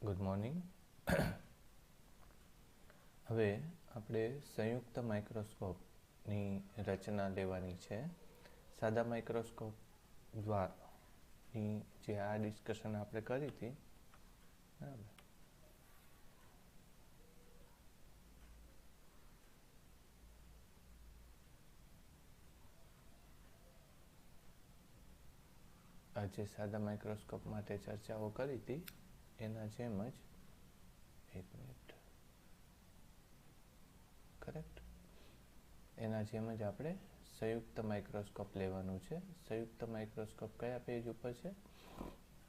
Good morning. હવે આપણે સંયુક્ત માઇક્રોસ્કોપની રચના લેવાની છે. સાદા માઇક્રોસ્કોપ દ્વારાની જે આ ડિસ્કશન આપણે કરી હતી, બરાબર. આજે સાદા માઇક્રોસ્કોપ માટે ચર્ચાઓ કરી હતી એના જેમ જ એક મિનિટ કરેક્ટ એના જેમ જ આપણે સંયુક્ત માઇક્રોસ્કોપ લેવાનું છે. સંયુક્ત માઇક્રોસ્કોપ કયા પેજ ઉપર છે?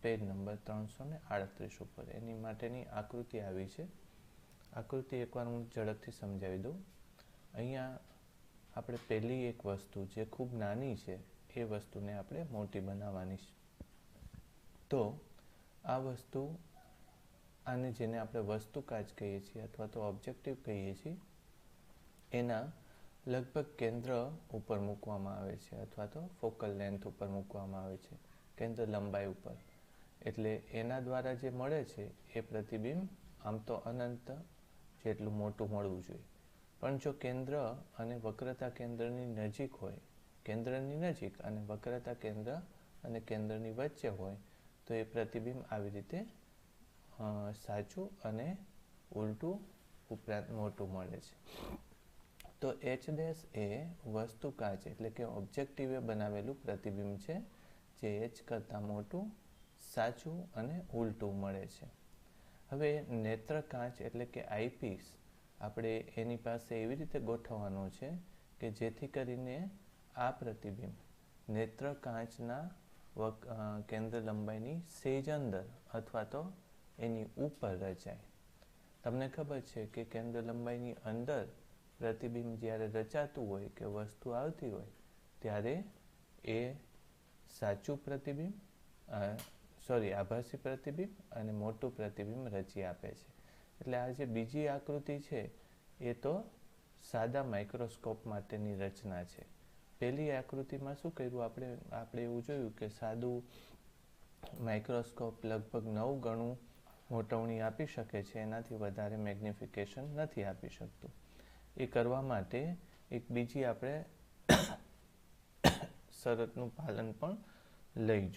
પેજ નંબર 338 ઉપર. એની માટેની આકૃતિ આવી છે. આકૃતિ એકવાર હું ઝડપથી સમજાવી દઉં. અહીંયા આપણે પહેલી એક વસ્તુ જે ખૂબ નાની છે એ વસ્તુને આપણે મોટી બનાવવાની છે. તો આ વસ્તુ, આને જેને આપણે વસ્તુ કાચ કહીએ છીએ અથવા તો ઓબ્જેક્ટિવ કહીએ છીએ, એના લગભગ કેન્દ્ર ઉપર મૂકવામાં આવે છે અથવા તો ફોકલ લેન્થ ઉપર મૂકવામાં આવે છે, કેન્દ્ર લંબાઈ ઉપર. એટલે એના દ્વારા જે મળે છે એ પ્રતિબિંબ આમ તો અનંત જેટલું મોટું મળવું જોઈએ. પણ જો કેન્દ્ર અને વક્રતા કેન્દ્રની નજીક હોય, કેન્દ્રની નજીક અને વક્રતા કેન્દ્ર અને કેન્દ્રની વચ્ચે હોય, તો એ પ્રતિબિંબ આવી રીતે સાચું અને ઉલટું ઉપરાંત મોટું મળે છે. તો H' એ વસ્તુ કાચ એટલે કે ઓબ્જેક્ટિવે બનાવેલું પ્રતિબિંબ છે, જે H કરતાં મોટું, સાચું અને ઉલટું મળે છે. હવે નેત્ર કાચ એટલે કે આઈપીસ આપણે એની પાસે એવી રીતે ગોઠવવાનો છે કે જેથી કરીને આ પ્રતિબિંબ નેત્ર કાચના કેન્દ્ર લંબાઈની સેજ અંદર અથવા તો એની ઉપર રચાય. તમને ખબર છે કે કેન્દ્ર લંબાઈની અંદર પ્રતિબિંબ જ્યારે રચાતું હોય કે વસ્તુ આવતી હોય ત્યારે એ સાચું પ્રતિબિંબ આભાસી પ્રતિબિંબ અને મોટું પ્રતિબિંબ રચી આપે છે. એટલે આ જે બીજી આકૃતિ છે એ તો સાદા માઇક્રોસ્કોપ માટેની રચના છે. પહેલી આકૃતિમાં શું કર્યું આપણે એવું જોયું કે સાદું માઇક્રોસ્કોપ લગભગ 9 ગણું મોટવણી આપી શકે છે, એનાથી વધારે મેગ્નિફિકેશન નથી આપી શકતું. એ કરવા માટે એક બીજી આપણે શરતનું પાલન પણ લઈ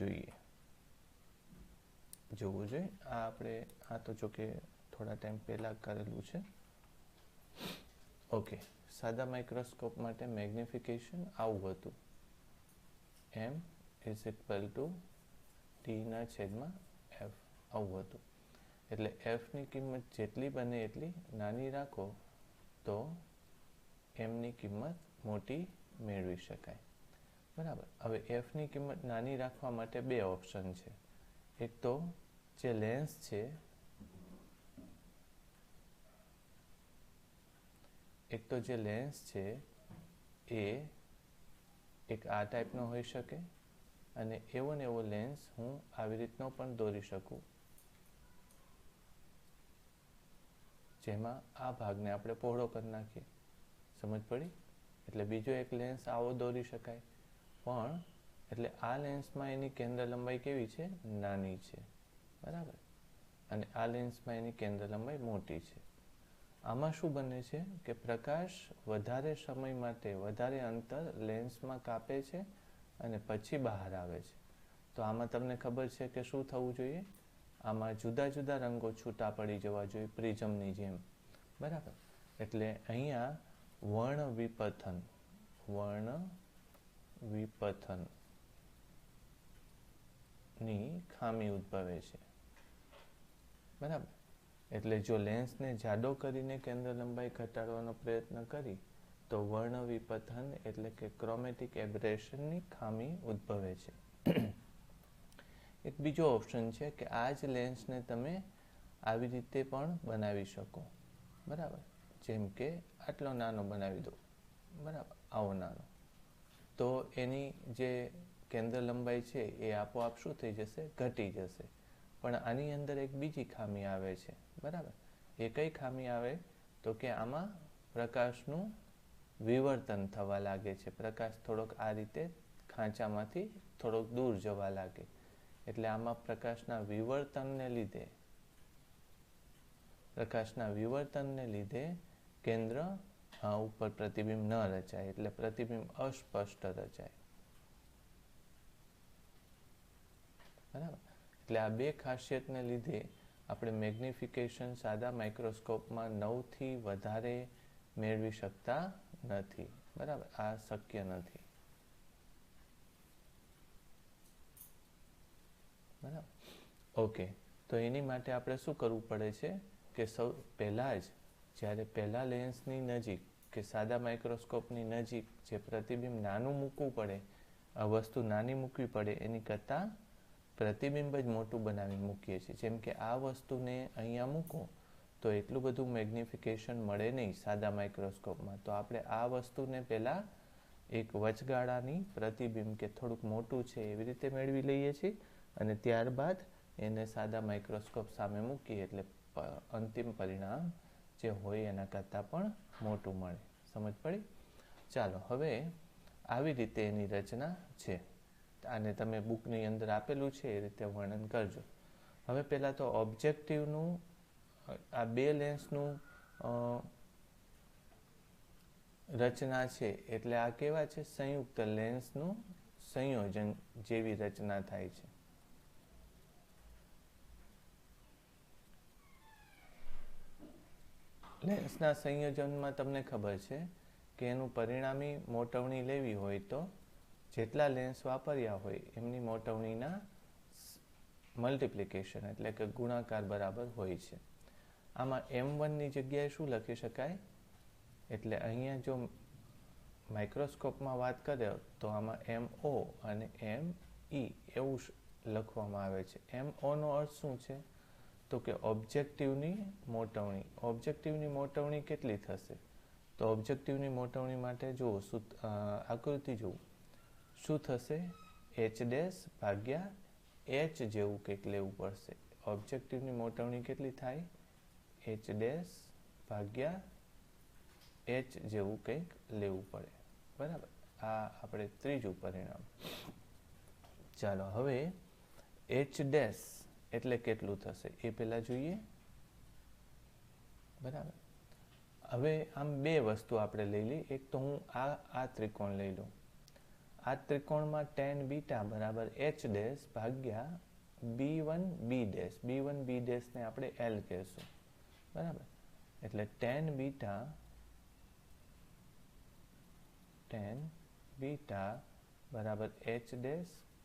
જોવું જોઈએ. આ તો જો કે થોડા ટાઈમ પહેલાં કરેલું છે. ઓકે, સાદા માઇક્રોસ્કોપ માટે મેગ્નિફિકેશન આવું હતું: m d/f આવું હતું. એટલે fની કિંમત જેટલી બને એટલી નાની રાખો તો mની કિંમત મોટી મેળવી શકાય, બરાબર. હવે fની કિંમત નાની રાખવા માટે બે ઓપ્શન છે. એક તો જે લેન્સ છે એ એક આ ટાઈપનો હોઈ શકે અને એવો ને એવો લેન્સ હું આવી રીતનો પણ દોરી શકું, જેમાં આ ભાગને આપણે પહોળો કરી નાખીએ. સમજ પડી? એટલે બીજો એક લેન્સ આવો દોરી શકાય. પણ એટલે આ લેન્સમાં એની કેન્દ્ર લંબાઈ કેવી છે? નાની છે, બરાબર. અને આ લેન્સમાં એની કેન્દ્ર લંબાઈ મોટી છે. આમાં શું બને છે કે પ્રકાશ વધારે સમય માટે વધારે અંતર લેન્સમાં કાપે છે અને પછી બહાર આવે છે. તો આમાં તમને ખબર છે કે શું થવું જોઈએ? આમાં જુદા જુદા રંગો છૂટા પડી જવા જોઈએ, પ્રિઝમની જેમ, બરાબર. એટલે અહીંયા વર્ણ વિપથનની ખામી ઉદ્ભવે છે, બરાબર. એટલે જો લેન્સને જાડો કરીને કેન્દ્ર લંબાઈ ઘટાડવાનો પ્રયત્ન કરી તો વર્ણ વિપથન એટલે કે ક્રોમેટિક એબ્રેશનની ખામી ઉદ્ભવે છે. એક બીજો ઓપ્શન છે કે આ જ લેન્સને તમે આવી રીતે પણ બનાવી શકો, બરાબર. જેમ કે આટલો નાનો બનાવી દો, બરાબર, આવો નાનો. તો એની જે કેન્દ્ર લંબાઈ છે એ આપોઆપ શું થઈ જશે? ઘટી જશે. પણ આની અંદર એક બીજી ખામી આવે છે, બરાબર. એ કઈ ખામી આવે? તો કે આમાં પ્રકાશનું વિવર્તન થવા લાગે છે. પ્રકાશ થોડોક આ રીતે ખાંચામાંથી થોડોક દૂર જવા લાગે. એટલે આમાં પ્રકાશના વિવર્તનને લીધે પ્રકાશના વિવર્તનને લીધે કેન્દ્ર ઉપર પ્રતિબિંબ ન રચાય, એટલે પ્રતિબિંબ અસ્પષ્ટ રચાય. બરાબર. એટલે આ બે ખાસિયતને લીધે આપણે મેગ્નિફિકેશન સાદા માઇક્રોસ્કોપમાં 9 થી વધારે મેળવી શકતા નથી. બરાબર, આ શક્ય નથી. બરાબર. ઓકે, તો એની માટે આપણે શું કરવું પડે છે કે સૌ પહેલાં જ જ્યારે પહેલા લેન્સની નજીક કે સાદા માઇક્રોસ્કોપની નજીક જે પ્રતિબિંબ નાનું મૂકવું પડે, આ વસ્તુ નાની મૂકવી પડે એની કરતાં પ્રતિબિંબ જ મોટું બનાવી મૂકીએ છીએ. જેમ કે આ વસ્તુને અહીંયા મૂકો તો એટલું બધું મેગ્નિફિકેશન મળે નહીં સાદા માઇક્રોસ્કોપમાં. તો આપણે આ વસ્તુને પહેલાં એક વચગાળાની પ્રતિબિંબ કે થોડુંક મોટું છે એવી રીતે મેળવી લઈએ છીએ અને ત્યારબાદ એને સાદા માઇક્રોસ્કોપ સામે મૂકીએ એટલે અંતિમ પરિણામ જે હોય એના કરતાં પણ મોટું મળે. સમજ પડી? ચાલો, હવે આવી રીતે એની રચના છે. આને તમે બુકની અંદર આપેલું છે એ રીતે વર્ણન કરજો. હવે પહેલાં તો ઓબ્જેક્ટિવનું આ બે લેન્સનું રચના છે, એટલે આ કેવા છે? સંયુક્ત લેન્સનું સંયોજન જેવી રચના થાય છે. લેન્સના સંયોજનમાં તમને ખબર છે કે એનું પરિણામી મોટવણી લેવી હોય તો જેટલા લેન્સ વાપર્યા હોય એમની મોટવણીના મલ્ટિપ્લિકેશન એટલે કે ગુણાકાર બરાબર હોય છે. આમાં M1ની જગ્યાએ શું લખી શકાય? એટલે અહીંયા જો માઇક્રોસ્કોપમાં વાત કરે તો આમાં MO અને ME એવું લખવામાં આવે છે. MOનો અર્થ શું છે? તો કે ઓબ્જેક્ટિવની મોટવણી. ઓબ્જેક્ટિવની મોટવણી કેટલી થશે? તો ઓબ્જેક્ટિવની મોટવણી માટે જુઓ, આકૃતિ જુઓ, શું થશે? H' ભાગ્યા H જેવું કંઈક લેવું પડશે. ઓબ્જેક્ટિવની મોટવણી કેટલી થાય? H' ભાગ્યા H જેવું કંઈક લેવું પડે. બરાબર, આ આપણે ત્રીજું પરિણામ. ચાલો, હવે H' એટલે કેટલું થશે એ પહેલાં જોઈએ. બરાબર, હવે આમ બે વસ્તુ આપણે લઈ લઈએ. એક તો હું આ ત્રિકોણ લઈ લઉં. આ ત્રિકોણમાં tan બીટા બરાબર H' ભાગ્યા B1 B'. ને આપણે L કહેશું. બરાબર, એટલે tan બીટા બરાબર H'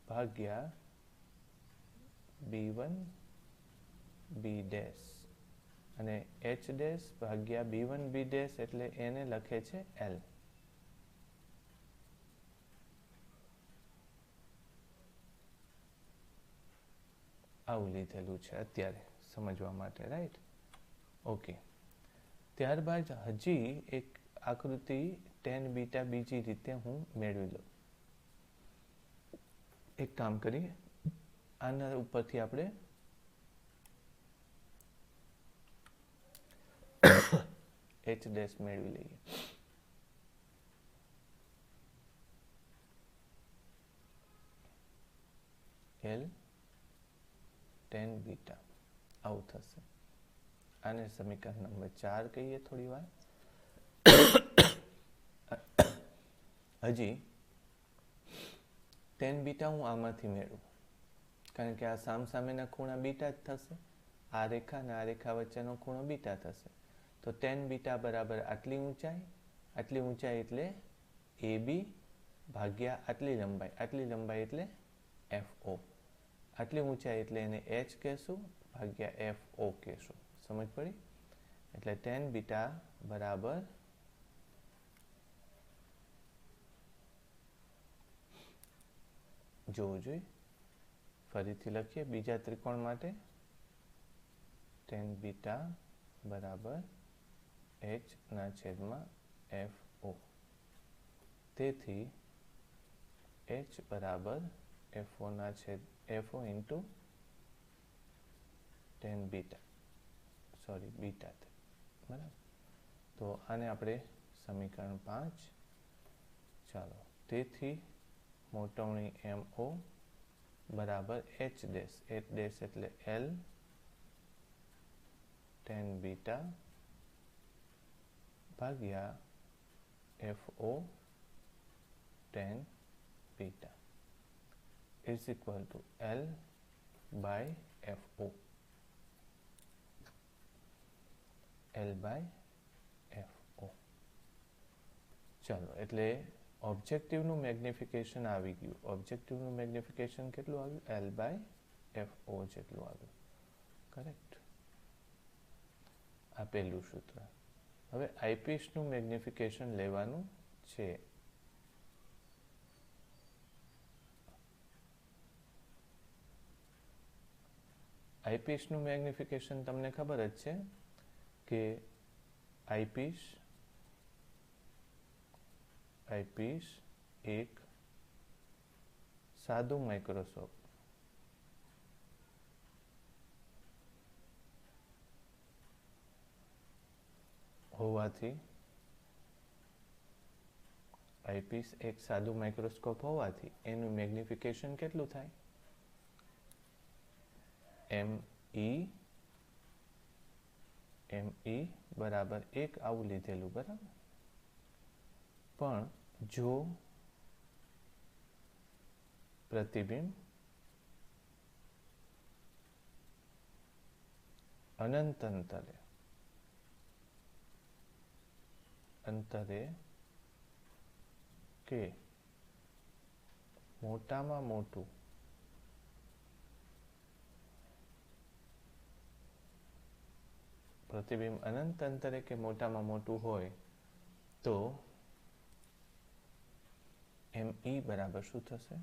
ભાગ્યા B1 B' અને H' ભાગ્યા B1 B' એટલે એને લખે છે L. આવું લીધેલું છે અત્યારે સમજવા માટે, રાઈટ? ઓકે, ત્યારબાદ હજી એક આકૃતિ tan બીટા બીજી રીતે હું મેળવી લઉં. એક કામ કરીએ, આના ઉપરથી આપણે H' મેળવી લઈએ. L tan બીટા આવું થશે. આને સમીકરણ નંબર 4 કહીએ. થોડી વાર હજી tan બીટા હું આમાંથી મેળવું, કારણ કે આ સામસામેના ખૂણા બીટા જ થશે. આ રેખા અને આ રેખા વચ્ચેનો ખૂણો બીટા થશે. તો tan બીટા બરાબર આટલી ઊંચાઈ એટલે AB ભાગ્યા આટલી લંબાઈ એટલે FO. આટલી ઊંચાઈ એટલે એને H કહેશું ભાગ્યા FO કહેશું. સમજ પડી? એટલે tan બીટા બરાબર જોવું જોઈએ. ફરીથી લખીએ બીજા ત્રિકોણ માટે. tan બીટા બરાબર H/FO. તેથી H બરાબર FO into tan beta, beta. બરાબર, તો આને આપણે સમીકરણ 5. ચાલો, તેથી મોટવણી MO બરાબર H' એટલે L tan બીટા ભાગ્યા FO tan beta is equal to L by FO. L by FO. ચાલો, એટલે ઓબ્જેક્ટિવનું મેગ્નિફિકેશન આવી ગયું. ઓબ્જેક્ટિવનું મેગ્નિફિકેશન કેટલું આવ્યું? L by FO જેટલું આવ્યું. કરેક્ટ. આ પહેલું સૂત્ર. હવે આઈપીસનું મેગ્નિફિકેશન લેવાનું છે. આઈપીસનું મેગ્નિફિકેશન તમને ખબર જ છે કે આઈપીસ એક સાદું માઇક્રોસ્કોપ હોવાથી એનું મેગ્નિફિકેશન કેટલું થાય? ME બરાબર 1 આવું લીધેલું, બરાબર. પણ જો પ્રતિબિંબ અનંત અંતરે કે મોટામાં મોટું પ્રતિબિંબ અનંત અંતરે કે મોટામાં મોટું હોય તો ME બરાબર શું થશે?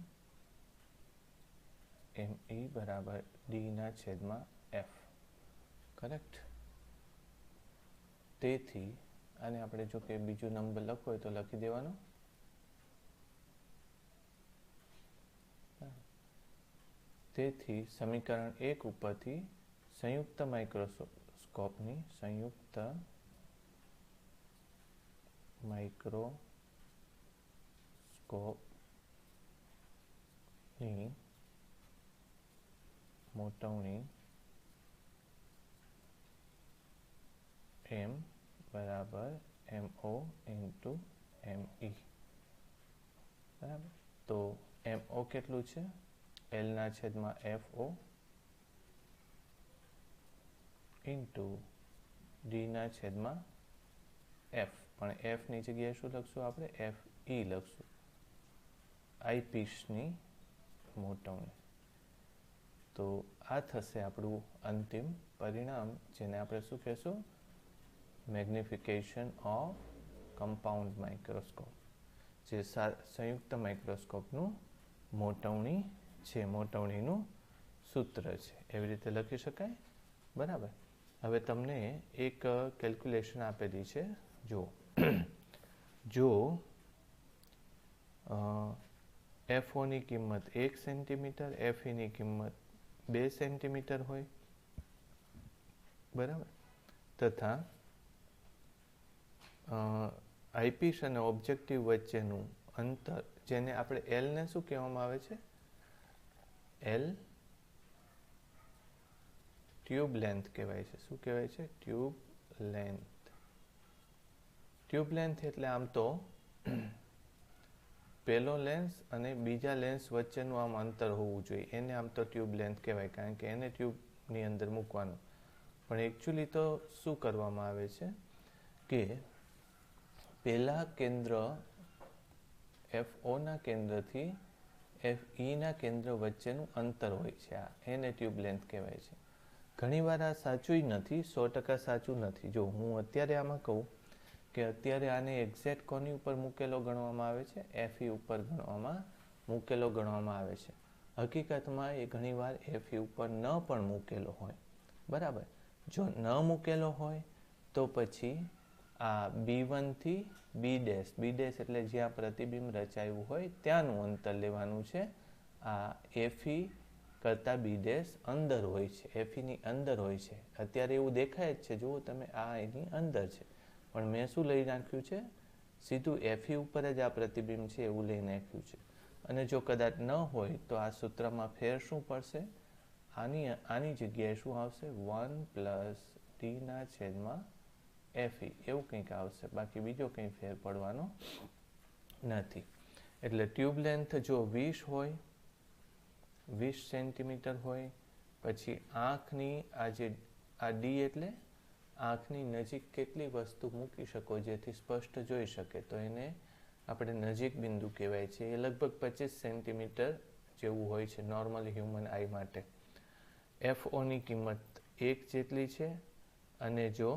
ME બરાબર D/F. કરેક્ટ. તેથી આને આપણે જો કે બીજો નંબર લખવો હોય તો લખી દેવાનો. તેથી સમીકરણ 1 ઉપરથી સંયુક્ત માઇક્રોસ્કોપની મોટવણી M બરાબર MO into ME. બરાબર. તો MO કેટલું છે? L/FO into D/F. પણ F ની જગ્યાએ શું લખશું આપણે? FE લખશું. આઈપીસની મોટવણી. તો આ થશે આપણું અંતિમ પરિણામ, જેને આપણે શું કહેશું? મેગ્નિફિકેશન ઓફ કમ્પાઉન્ડ માઇક્રોસ્કોપ, જે સંયુક્ત માઇક્રોસ્કોપનું મોટવણી છે, મોટવણીનું સૂત્ર છે. એવી રીતે લખી શકાય. બરાબર. હવે તમને એક કેલ્ક્યુલેશન આપેલી છે. જો FO ની કિંમત 1 સેન્ટીમીટર, FE ની કિંમત 2 સેન્ટીમીટર હોય, બરાબર, તથા આઈપીસ અને ઓબ્જેક્ટિવ વચ્ચેનું અંતર, જેને આપણે L ને શું કહેવામાં આવે છે? L ટ્યુબ લેન્થ કહેવાય છે. શું કહેવાય છે? Tube length. ટ્યુબ લેન્થ એટલે આમ તો પહેલો લેન્સ અને બીજા લેન્સ વચ્ચેનું આમ અંતર હોવું જોઈએ. એને આમ તો ટ્યુબ લેન્થ કહેવાય, કારણ કે એને ટ્યુબની અંદર મૂકવાનું. પણ એકચ્યુઅલી તો શું કરવામાં આવે છે કે પહેલા કેન્દ્ર FOના કેન્દ્રથી FEના કેન્દ્ર વચ્ચેનું અંતર હોય છે. એને ટ્યુબ લેન્થ કહેવાય છે. ઘણીવાર આ સાચું નથી, 100% સાચું નથી. જો હું અત્યારે આમાં કહું કે અત્યારે આને એક્ઝેક્ટ કોની ઉપર મૂકેલો ગણવામાં આવે છે? FE ઉપર મૂકેલો ગણવામાં આવે છે. હકીકતમાં એ ઘણીવાર FE ઉપર ન પણ મૂકેલો હોય. બરાબર. જો ન મૂકેલો હોય તો પછી આ B1 થી B' એટલે જ્યાં પ્રતિબિંબ રચાયું હોય ત્યાંનું અંતર લેવાનું છે. આ FE કરતાં B' અંદર હોય છે, FEની અંદર હોય છે. અત્યારે એવું દેખાય જ છે, જુઓ તમે, આ એની અંદર છે. પણ મેં શું લઈ નાખ્યું છે? સીધું FE ઉપર જ આ પ્રતિબિંબ છે એવું લઈ નાખ્યું છે. અને જો કદાચ ન હોય તો આ સૂત્રમાં ફેર શું પડશે? આની જગ્યાએ શું આવશે? 1 + T/Fe એવું કંઈક આવશે, બાકી બીજો કંઈ ફેર પડવાનો નથી. એટલે ટ્યુબ લેન્થ જો 20 હોય, 20 સેન્ટીમીટર હોય, પછી આંખની આ ડી એટલે આંખની નજીક કેટલી વસ્તુ મૂકી શકો જેથી સ્પષ્ટ જોઈ શકે, તો એને આપણે નજીક બિંદુ કહેવાય છે. એ લગભગ 25 સેન્ટીમીટર જેવું હોય છે નોર્મલ હ્યુમન આઈ માટે. FOની કિંમત 1 જેટલી છે, અને જો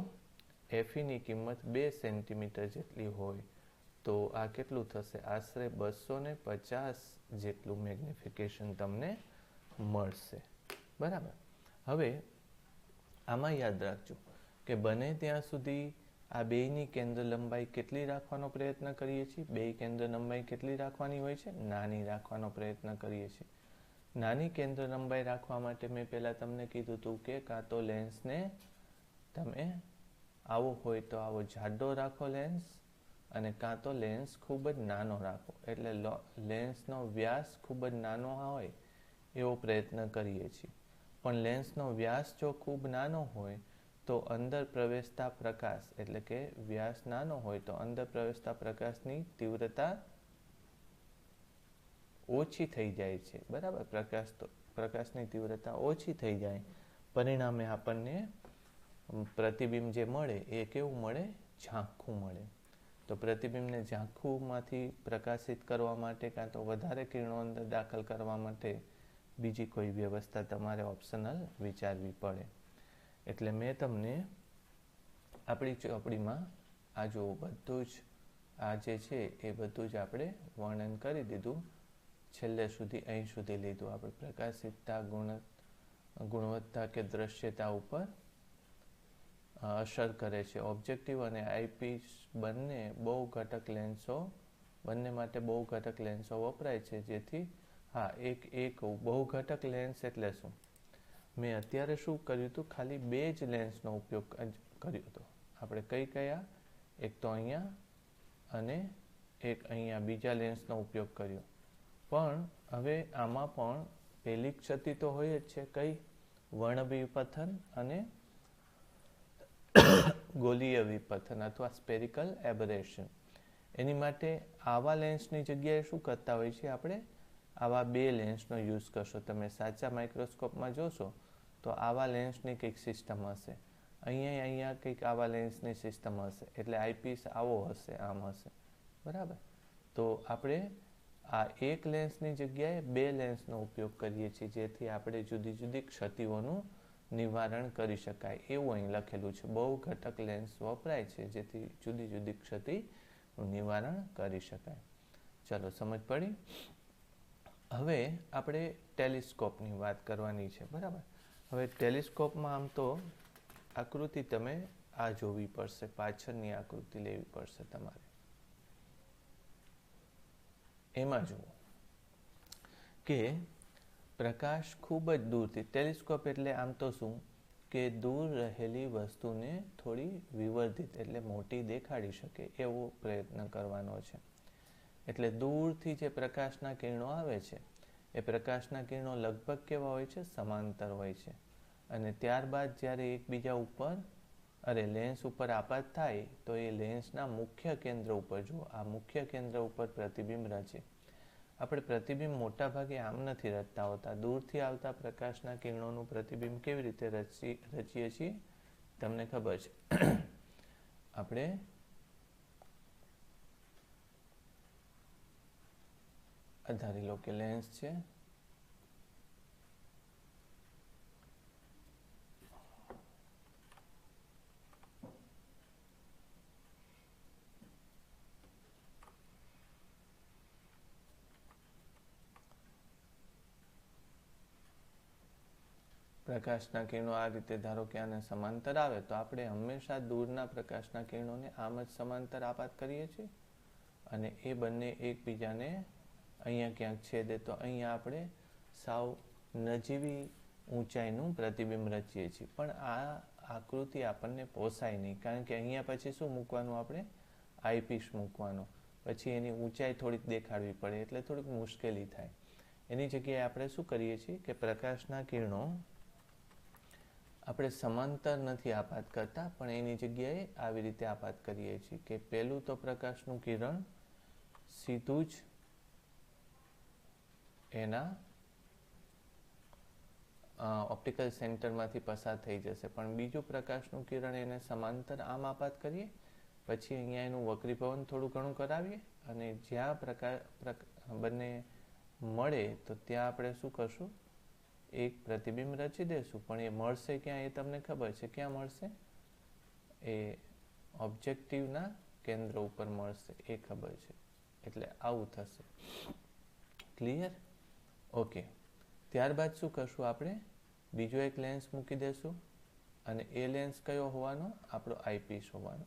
FEની કિંમત 2 સેન્ટીમીટર જેટલી હોય તો આ કેટલું થશે? આશરે 250 જેટલું મેગ્નિફિકેશન તમને મળશે. બરાબર. હવે આમાં યાદ રાખજો કે બને ત્યાં સુધી આ બેયની કેન્દ્ર લંબાઈ કેટલી રાખવાનો પ્રયત્ન કરીએ છીએ? બે કેન્દ્ર લંબાઈ કેટલી રાખવાની હોય છે? નાની રાખવાનો પ્રયત્ન કરીએ છીએ. નાની કેન્દ્ર લંબાઈ રાખવા માટે મેં પહેલાં તમને કીધું હતું કે કાં તો લેન્સને તમે આવો હોય તો આવો જાડો રાખો લેન્સ, અને કાં તો લેન્સ ખૂબ જ નાનો રાખો. એટલે લેન્સનો વ્યાસ ખૂબ જ નાનો હોય એવો પ્રયત્ન કરીએ છીએ. પણ લેન્સનો વ્યાસ જો ખૂબ નાનો હોય તો અંદર પ્રવેશતા પ્રકાશ, એટલે કે વ્યાસ નાનો હોય તો અંદર પ્રવેશતા પ્રકાશની તીવ્રતા ઓછી થઈ જાય છે. બરાબર. પ્રકાશની તીવ્રતા ઓછી થઈ જાય, પરિણામે આપણને પ્રતિબિંબ જે મળે એ કેવું મળે? ઝાંખું મળે. તો પ્રતિબિંબને ઝાંખુંમાંથી પ્રકાશિત કરવા માટે કાં તો વધારે કિરણો અંદર દાખલ કરવા માટે બીજી કોઈ વ્યવસ્થા તમારે ઓપ્શનલ વિચારવી પડે. એટલે મેં તમને આપણી ચોપડીમાં આ જો બધું જ આ જે છે એ બધું જ આપણે વર્ણન કરી દીધું. છેલ્લે સુધી અહીં સુધી લીધું. આપણે પ્રકાશિતતા, ગુણવત્તા કે દ્રશ્યતા ઉપર અસર કરે છે. ઓબ્જેક્ટિવ અને આઈપીસ બંને બહુઘટક લેન્સો, બંને માટે બહુઘટક લેન્સો વપરાય છે. જેથી એક બહુઘટક લેન્સ એટલે શું? મેં અત્યારે શું કર્યું હતું? ખાલી 2 જ લેન્સનો ઉપયોગ કર્યો હતો. આપણે કયા? એક તો અહીંયા અને એક અહીંયા બીજા લેન્સનો ઉપયોગ કર્યો. પણ હવે આમાં પણ પહેલી ક્ષતિ તો હોય જ છે. કઈ? વર્ણવિપથન અને ગોલીય વિપથન અથવા સ્પેરિકલ એબરેશન. એની માટે આવા લેન્સની જગ્યાએ શું કરતા હોય છે? આપણે આવા 2 લેન્સનો યુઝ કરશો. તમે સાચા માઇક્રોસ્કોપમાં જોશો તો આવા લેન્સની કંઈક સિસ્ટમ હશે. અહીંયા કંઈક આવા લેન્સની સિસ્ટમ હશે. એટલે આઈપીસ આવો હશે, આમ હશે. બરાબર. તો આપણે આ એક લેન્સની જગ્યાએ 2 લેન્સનો ઉપયોગ કરીએ છીએ, જેથી આપણે જુદી જુદી ક્ષતિઓનું નિવારણ કરી શકાય. એવું અહીં લખેલું છે. બહુઘટક લેન્સ વપરાય છે જેથી જુદી જુદી ક્ષતિનું નિવારણ કરી શકાય. ચલો, સમજ પડી? હવે આપણે ટેલિસ્કોપની વાત કરવાની છે. બરાબર. હવે ટેલિસ્કોપમાં આમ તો આકૃતિ તમે આ જોવી પડશે, પાછળની આકૃતિ લેવી પડશે તમારે. એમાં જુઓ કે પ્રકાશ ખૂબ જ દૂરથી, ટેલિસ્કોપ એટલે આમ તો શું કે દૂર રહેલી વસ્તુને થોડી વિવર્ધિત એટલે મોટી દેખાડી શકે એવો પ્રયત્ન કરવાનો છે. એટલે દૂરથી જે પ્રકાશના કિરણો આવે છે એ પ્રકાશના કિરણો લગભગ કેવા હોય છે? સમાંતર હોય છે. અને ત્યારબાદ જ્યારે એકબીજા ઉપર લેન્સ ઉપર આપાત થાય તો એ લેન્સના મુખ્ય કેન્દ્ર ઉપર જુઓ, આ મુખ્ય કેન્દ્ર ઉપર પ્રતિબિંબ રચે. આપણે પ્રતિબિંબ મોટા ભાગે આમ નથી રચતા હોતા. દૂરથી આવતા પ્રકાશના કિરણોનું પ્રતિબિંબ કેવી રીતે રચીએ છીએ તમને ખબર છે? આપણે ધારી લો કે લેન્સ છે, પ્રકાશના કિરણો આ રીતે ધારો કે આને સમાંતર આવે તો આપણે હંમેશા દૂરના પ્રકાશના કિરણોને આમ જ સમાંતર આપાત કરીએ છીએ, અને એ બંને એકબીજાને અહીંયા ક્યાંક છેદે તો અહીંયા આપણે સાવ નજીવી ઊંચાઈનું પ્રતિબિંબ રચીએ છીએ. પણ આ આકૃતિ આપણને પોસાય નહીં, કારણ કે અહીંયા પછી શું મૂકવાનું? આપણે આઈપીસ મૂકવાનું. પછી એની ઊંચાઈ થોડીક દેખાડવી પડે, એટલે થોડીક મુશ્કેલી થાય. એની જગ્યાએ આપણે શું કરીએ છીએ કે પ્રકાશના કિરણો આપણે સમાંતર નથી આપાત કરતા, પણ એની જગ્યાએ આવી રીતે આપાત કરીએ છીએ કે પહેલું તો પ્રકાશનું કિરણ સીધું જ એના ઓપ્ટિકલ સેન્ટરમાંથી પસાર થઈ જશે, પણ બીજું પ્રકાશનું કિરણ એને સમાંતર આમ આપાત કરીએ, પછી અહીંયા એનું વક્રીભવન થોડું ઘણું કરાવીએ, અને જ્યાં બંને મળે તો ત્યાં આપણે શું કરશું, એક પ્રતિબિંબ રચી દેશું. પણ એ મળશે ક્યાં એ તમને ખબર છે, ક્યાં મળશે? એ ઓબ્જેક્ટિવના કેન્દ્ર ઉપર મળશે, એ ખબર છે. એટલે આવું થશે. ક્લિયર? ઓકે. ત્યારબાદ શું કરશું આપણે? બીજો એક લેન્સ મૂકી દેશું, અને એ લેન્સ કયો હોવાનો? આપણો આઈપીસ હોવાનો.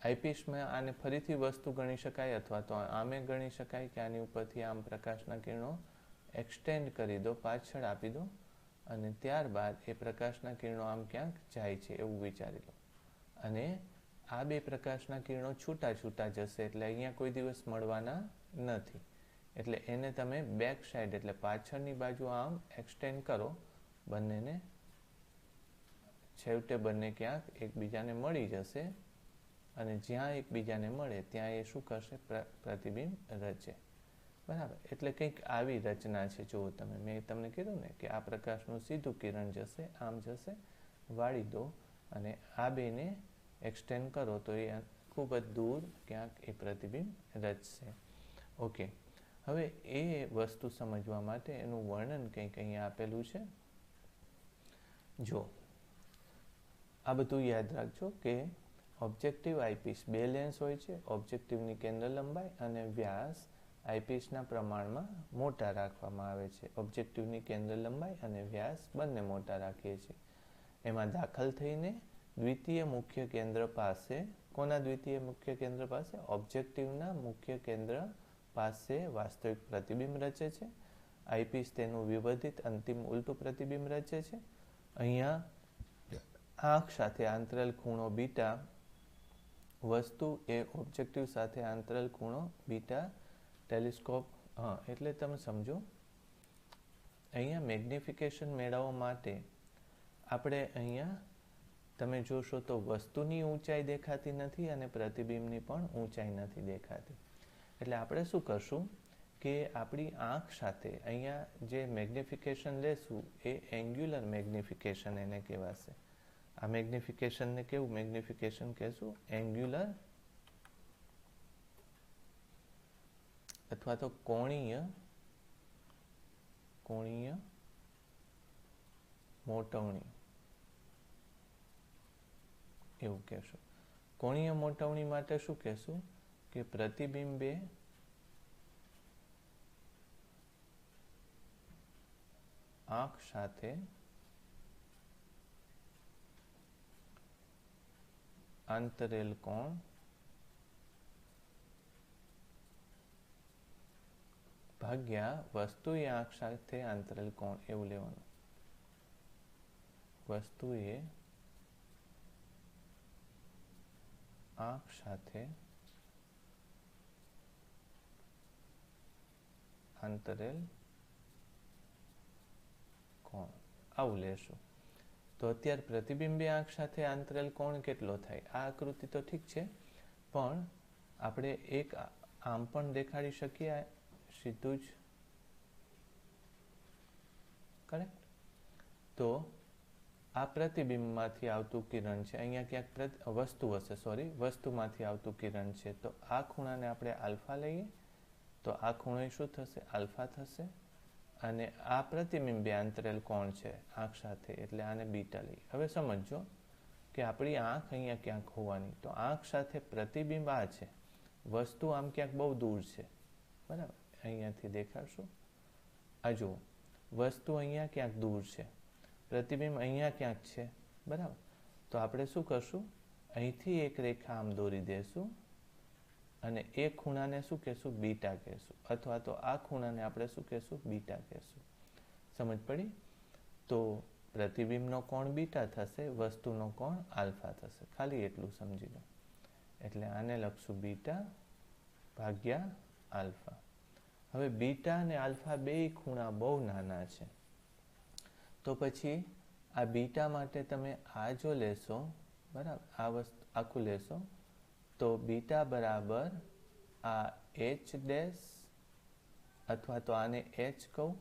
આઈપીસમાં આને ફરીથી વસ્તુ ગણી શકાય, અથવા તો આમે ગણી શકાય કે આની ઉપરથી આમ પ્રકાશના કિરણો એક્સટેન્ડ કરી દો, પાછળ આપી દો, અને ત્યારબાદ એ પ્રકાશના કિરણો આમ ક્યાંક જાય છે એવું વિચારી લો. અને આ બે પ્રકાશના કિરણો છૂટા છૂટા જશે, એટલે અહીંયા કોઈ દિવસ મળવાના નથી. એટલે એને તમે બેક સાઈડ એટલે પાછળની બાજુ આમ એક્સટેન્ડ કરો બંનેને, છેવટે બંને ક્યાંક એકબીજાને મળી જશે, અને જ્યાં એકબીજાને મળે ત્યાં એ શું કરશે? પ્રતિબિંબ રચે. બરાબર? એટલે કંઈક આવી રચના છે. જુઓ તમે, મેં તમને કીધું ને કે આ પ્રકાશનું સીધું કિરણ જશે, આમ જશે, વાળી દો, અને આ બેને એક્સટેન્ડ કરો તો એ ખૂબ જ દૂર ક્યાંક એ પ્રતિબિંબ રચશે. ઓકે. હવે એ વસ્તુ સમજવા માટે એનું વર્ણન કંઈક અહીંયા આપેલું છે. જો આ બધું યાદ રાખજો કે ઓબ્જેક્ટિવ આઈપીસ બે લેન્સ હોય છે. ઓબ્જેક્ટિવની કેન્દ્ર લંબાઈ અને વ્યાસ આઈપીસના પ્રમાણમાં મોટા રાખવામાં આવે છે. ઓબ્જેક્ટિવની કેન્દ્ર લંબાઈ અને વ્યાસ બંને મોટા રાખીએ છીએ. એમાં દાખલ થઈને દ્વિતીય મુખ્ય કેન્દ્ર પાસે, કોના દ્વિતીય મુખ્ય કેન્દ્ર પાસે? ઓબ્જેક્ટિવના મુખ્ય કેન્દ્ર પાસે વાસ્તવિક પ્રતિબિંબ રચે છે. આઈપીસ તેનું વિવર્ધિત અંતિમ ઉલટું પ્રતિબિંબ રચે છે. અહીંયા આંખ સાથે આંતરેલ ખૂણો બીટા, વસ્તુ એ ઓબ્જેક્ટિવ સાથે આંતરેલ ખૂણો બીટા, ટેલિસ્કોપ. એટલે તમે સમજો, અહીંયા મેગ્નિફિકેશન મેળવવા માટે આપણે અહીંયા તમે જોશો તો વસ્તુની ઊંચાઈ દેખાતી નથી અને પ્રતિબિંબની પણ ઊંચાઈ નથી દેખાતી. એટલે આપણે શું કરશું કે આપણી આંખ સાથે અહીંયા જે મેગ્નિફિકેશન લેશું એ એંગ્યુલર મેગ્નિફિકેશન એને કહેવાશે. આ મેગ્નિફિકેશનને કેવું મેગ્નિફિકેશન કહેશું? એંગ્યુલર અથવા તો કોણીય મોટવણી એવું કહેશું. કોણીય મોટવણી માટે શું કહેશું કે પ્રતિબિંબે આંખ સાથે આંતરેલ કોણ ભાગ્યા વસ્તુએ આંખ સાથે આંતરેલ કોણ, એવું લેવાનું. વસ્તુએ આંખ સાથે આંતરેલ કોણ, આવું લેશું. તો અત્યારે પ્રતિબિંબે આંખ સાથે આંતરેલ કોણ કેટલો થાય? આ આકૃતિ તો ઠીક છે, પણ આપણે એક આમ પણ દેખાડી શકીએ સીધું જ. કરેક્ટ? તો આ પ્રતિબિંબમાંથી આવતું કિરણ છે, અહીંયા ક્યાંક વસ્તુ હશે, વસ્તુમાંથી આવતું કિરણ છે. તો આ ખૂણાને આપણે આલ્ફા લઈએ, તો આ ખૂણો શું થશે? આલ્ફા થશે. અને આ પ્રતિબિંબે આંતરેલ કોણ છે આંખ સાથે, એટલે આને બીટા લઈએ. હવે સમજો કે આપણી આંખ અહીંયા ક્યાંક હોવાની, તો આંખ સાથે પ્રતિબિંબ આ છે, વસ્તુ આમ ક્યાંક બહુ દૂર છે. બરાબર? અહીંયાથી દેખાડશું. આ જુઓ, વસ્તુ અહીંયા ક્યાંક દૂર છે, પ્રતિબિંબ અહીંયા ક્યાંક છે. બરાબર? તો આપણે શું કરશું? અહીંથી એક રેખા આમ દોરી દેશું, અને એ ખૂણાને શું કહેશું? બીટા કહેશું. અથવા તો આ ખૂણાને આપણે શું કહેશું? બીટા કહેશું. સમજ પડી? તો પ્રતિબિંબનો કોણ બીટા થશે, વસ્તુનો કોણ આલ્ફા થશે. ખાલી એટલું સમજી લો. એટલે આને લખશું બીટા ભાગ્યા આલ્ફા. હવે બીટા અને આલ્ફા બે ખૂણા બહુ નાના છે, તો પછી આ બીટા માટે તમે આ જો લેશો, બરાબર, આ વસ્તુ આખું લેશો તો બીટા બરાબર આ એચ ડેશ, અથવા તો આને એચ કહું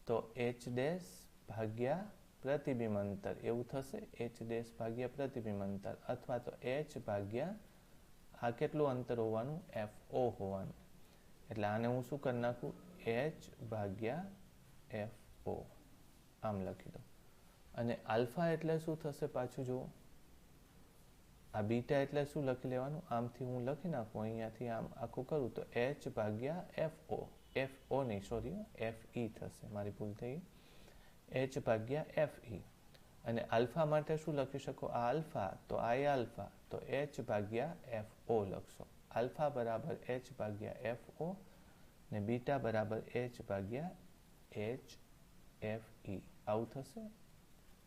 તો એચ ડેશ ભાગ્યા પ્રતિબિંબ અંતર એવું થશે, એચ ડેશ ભાગ્યા પ્રતિબિંબ અંતર, અથવા તો એચ ભાગ્યા આ કેટલું અંતર હોવાનું, એફ ઓ હોવાનું. એટલે આને હું શું કરી નાખું, એચ ભાગ્યા એફ ઓ આમ લખી દઉં. અને આલ્ફા એટલે શું થશે પાછું જુઓ, આ બીટા એટલે શું લખી લેવાનું, આમથી હું લખી નાખું, અહીંયાથી આમ આખું કરું તો એચ ભાગ્યા એફ ઓ, એફ ઓ નહીં સોરી એફ ઈ થશે, મારી ભૂલ થઈ, એચ ભાગ્યા એફ ઈ. અને આલ્ફા માટે શું લખી શકો, આ આલ્ફા તો આ આલ્ફા તો એચ ભાગ્યા એફ ઓ લખશો. આલ્ફા બરાબર એચ ભાગ્યા એફ ઓ ને બીટા બરાબર એચ ભાગ્યા એચ એફ ઈ. આવું થશે,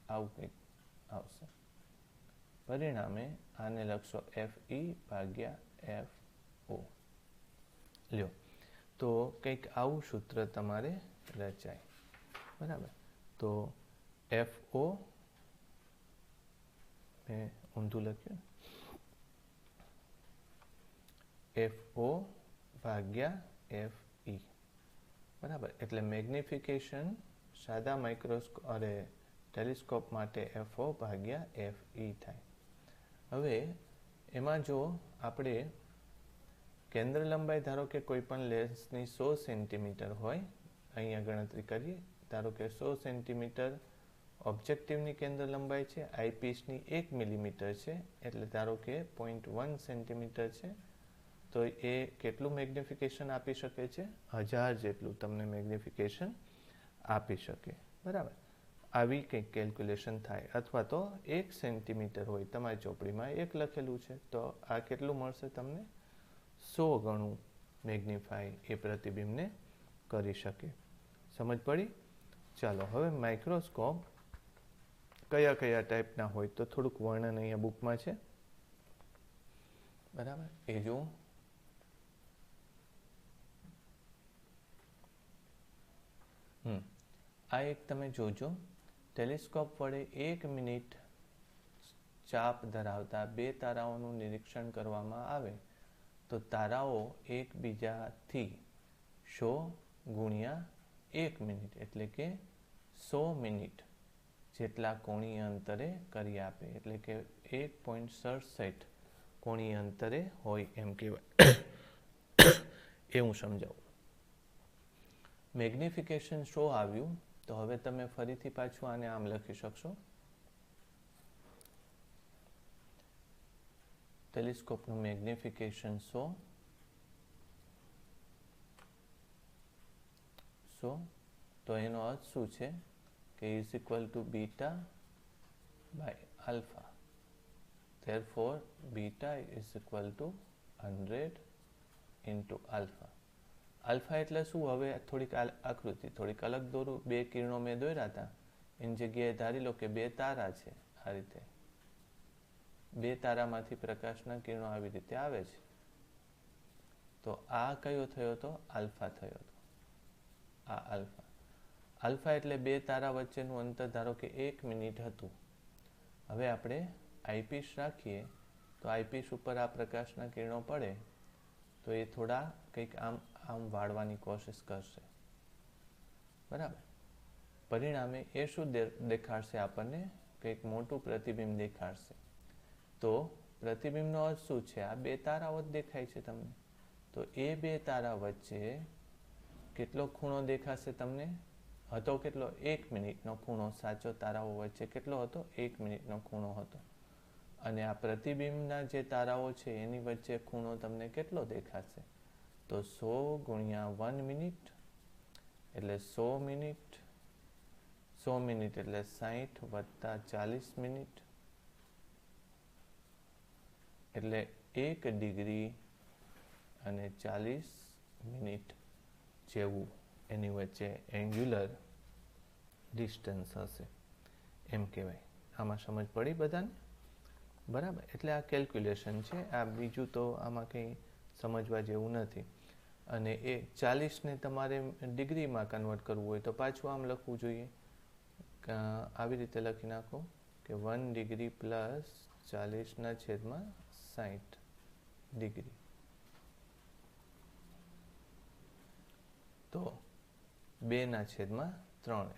આવું કંઈક આવશે. પરિણામે આને લખશો એફ ઈ ભાગ્યા એફ ઓ. લ્યો તો કંઈક આવું સૂત્ર તમારે રચાય, બરાબર. તો એફ ઓ મેં ઊંધું લખ્યું, એફ ઓ ભાગ્યા એફ ઈ, બરાબર. એટલે મેગ્નિફિકેશન સાદા માઇક્રોસ્કોપ અરે ટેલિસ્કોપ માટે એફ ઓ ભાગ્યા એફ ઈ થાય. હવે એમાં જો આપણે કેન્દ્ર લંબાઈ ધારો કે કોઈ પણ લેન્સની 100 સેન્ટીમીટર હોય, અહીંયા ગણતરી કરીએ, ધારો કે 100 સેન્ટીમીટર ઓબ્જેક્ટિવની કેન્દ્ર લંબાઈ છે, આઈપીસની 1 મિલીમીટર છે, એટલે ધારો કે 0.1 સેન્ટીમીટર છે, તો એ કેટલું મેગ્નિફિકેશન આપી શકે છે, 1000 જેટલું તમને મેગ્નિફિકેશન આપી શકે, બરાબર. આવી કંઈક કેલ્ક્યુલેશન થાય. અથવા તો 1 સેન્ટીમીટર હોય, તમારી ચોપડીમાં 1 લખેલું છે, તો આ કેટલું મળશે તમને, 100 ગણું મેગ્નિફાય એ પ્રતિબિંબને કરી શકે. સમજ પડી? ચાલો હવે માઇક્રોસ્કોપ કયા કયા ટાઈપના હોય તો થોડુંક વર્ણન અહીંયા બુકમાં છે, બરાબર, એ જો. આ એક તમે જોજો, ટેલિસ્કોપ વડે 1 મિનિટ ચાપ ધરાવતા 2 તારાઓનું નિરીક્ષણ કરવામાં આવે તો તારાઓ એકબીજાથી 100 ગુણ્યા 1 મિનિટ એટલે કે 100 મિનિટ જેટલા કોણીય અંતરે કરી આપે, એટલે કે 1.67 કોણીય અંતરે હોય એમ કહેવાય. એ હું સમજાવું. મેગ્નિફિકેશન 100 આવ્યું તો હવે તમે ફરીથી પાછું આને આમ લખી શકશો, ટેલિસ્કોપનું મેગ્નિફિકેશન 100, તો એનો અર્થ શું છે કે is equal to beta by alpha. Therefore beta is equal to 100 into alpha. Alpha એટલે શું, હવે થોડીક આકૃતિ થોડીક અલગ દોરું. 2 કિરણો મેં દોર્યા હતા, એની જગ્યાએ ધારી લો કે 2 તારા છે. આ રીતે 2 તારામાંથી પ્રકાશના કિરણો આવી રીતે આવે છે, તો આ કયો થયો હતો, આલ્ફા થયો હતો. આ આલ્ફા. આલ્ફા એટલે 2 તારા વચ્ચેનું અંતર ધારો કે 1 મિનિટ હતું. હવે આપણે આઈપીસ રાખીએ તો આઈપીસ ઉપર આ પ્રકાશના કિરણો પડે તો એ થોડા કંઈક આમ આમ વાળવાની કોશિશ કરશે, બરાબર. પરિણામે એ શું દેખાડશે આપણને, કંઈક મોટું પ્રતિબિંબ દેખાડશે. તો પ્રતિબિંબનો અર્થ શું છે, આ 2 તારાઓ જ દેખાય છે તમને, તો એ 2 તારા વચ્ચે કેટલો ખૂણો દેખાશે તમને, હતો કેટલો, 1 મિનિટનો ખૂણો. સાચો તારાઓ વચ્ચે કેટલો હતો, 1 મિનિટનો ખૂણો હતો. અને આ પ્રતિબિંબના જે તારાઓ છે એની વચ્ચે ખૂણો તમને કેટલો દેખાશે, તો 100 ગુણ્યા 1 મિનિટ એટલે 100 મિનિટ. 100 મિનિટ એટલે 60 વત્તા 40 મિનિટ એટલે 1 ડિગ્રી અને 40 મિનિટ જેવું એની વચ્ચે એંગ્યુલર ડિસ્ટન્સ હશે એમ કહેવાય. આમાં સમજ પડી બધાને, બરાબર. એટલે આ કેલ્ક્યુલેશન છે, આ બીજું તો આમાં કંઈ સમજવા જેવું નથી. અને એ 40ને તમારે ડિગ્રીમાં કન્વર્ટ કરવું હોય તો પાછું આમ લખવું જોઈએ, આવી રીતે લખી નાખો કે 1 ડિગ્રી પ્લસ 40/60 ડિગ્રી. તો 2/3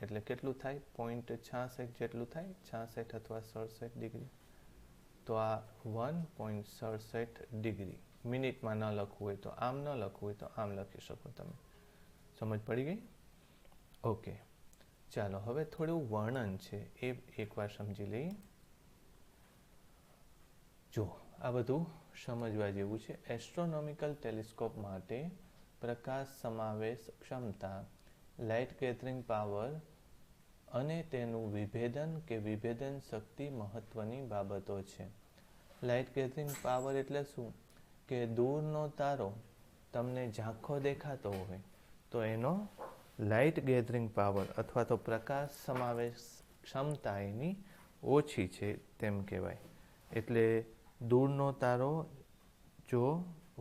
એટલે કેટલું થાય? 0.66 જેટલું થાય, 66 અથવા 67 ડિગ્રી. તો આ 1.67 ડિગ્રી. મિનિટમાં ન લખવું હોય તો આમ, ન લખવું હોય તો આમ લખી શકો તમે. સમજ પડી ગઈ? ઓકે, ચાલો હવે થોડું વર્ણન છે એ એકવાર સમજી લઈએ. જો આ બધું સમજવા જેવું છે. એસ્ટ્રોનોમિકલ ટેલિસ્કોપ માટે પ્રકાશ સમાવેશ ક્ષમતા, લાઇટ ગેધરિંગ પાવર અને તેનું વિભેદન કે વિભેદન શક્તિ મહત્વની બાબતો છે. લાઇટ ગેધરિંગ પાવર એટલે શું? કે દૂરનો તારો તમને ઝાંખો દેખાતો હોય તો એનો લાઇટ ગેધરિંગ પાવર અથવા તો પ્રકાશ સમાવેશ ક્ષમતા એની ઓછી છે તેમ કહેવાય. એટલે દૂરનો તારો જો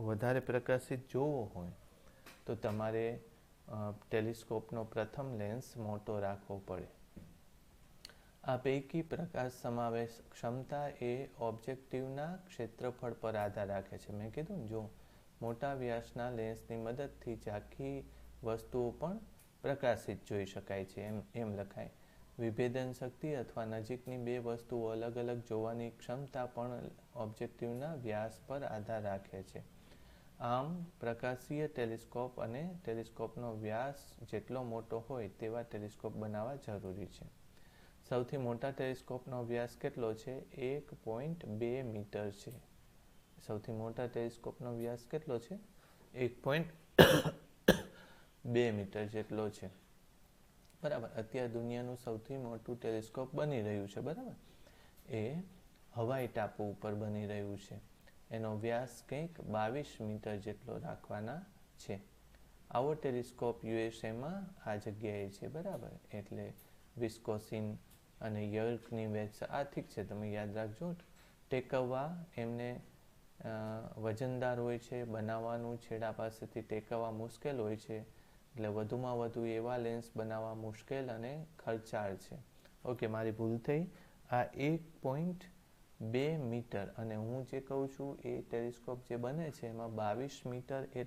વધારે પ્રકાશિત જોવો હોય તો તમારે ટેલિસ્કોપનો પ્રથમ લેન્સ મોટો રાખવો પડે. આ પૈકી પ્રકાશ સમાવેશ ક્ષમતા એ ઓબ્જેક્ટિવના ક્ષેત્રફળ પર આધાર રાખે છે. મેં કીધું જો મોટા વ્યાસના લેન્સની મદદથી ઝાંખી વસ્તુઓ પણ પ્રકાશિત જોઈ શકાય છે એમ લખાય. વિભેદન શક્તિ અથવા નજીકની બે વસ્તુઓ અલગ અલગ જોવાની ક્ષમતા પણ ઓબ્જેક્ટિવના વ્યાસ પર આધાર રાખે છે. આમ પ્રકાશીય ટેલિસ્કોપ અને ટેલિસ્કોપનો વ્યાસ જેટલો મોટો હોય તેવા ટેલિસ્કોપ બનાવવા જરૂરી છે. સૌથી મોટા ટેલિસ્કોપનો વ્યાસ કેટલો છે? 1.2 મીટર છે. સૌથી મોટા ટેલિસ્કોપનો વ્યાસ કેટલો છે? 1.2 મીટર જેટલો છે. બરાબર. અત્યારે દુનિયાનું સૌથી મોટું ટેલિસ્કોપ બની રહ્યું છે. બરાબર. એ હવાઈ ટાપુ ઉપર બની રહ્યું છે. એનો વ્યાસ કંઈક 22 મીટર જેટલો રાખવાના છે. આવો ટેલિસ્કોપ યુએસએમાં આ જગ્યાએ છે. બરાબર. એટલે વિસ્કોસિન અને યર્કની વેચા આ ઠીક છે, તમે યાદ રાખજો. ટેકવવા એમને વજનદાર હોય છે, બનાવવાનું છેડા પાસેથી ટેકવવા મુશ્કેલ હોય છે. એટલે વધુમાં વધુ એવા લેન્સ બનાવવા મુશ્કેલ અને ખર્ચાળ છે. ઓકે, મારી ભૂલ થઈ. આ 1.2 મીટર અને હું જે કહું છું એ ટેલિસ્કોપ જે બને છે એમાં 22 મીટર એ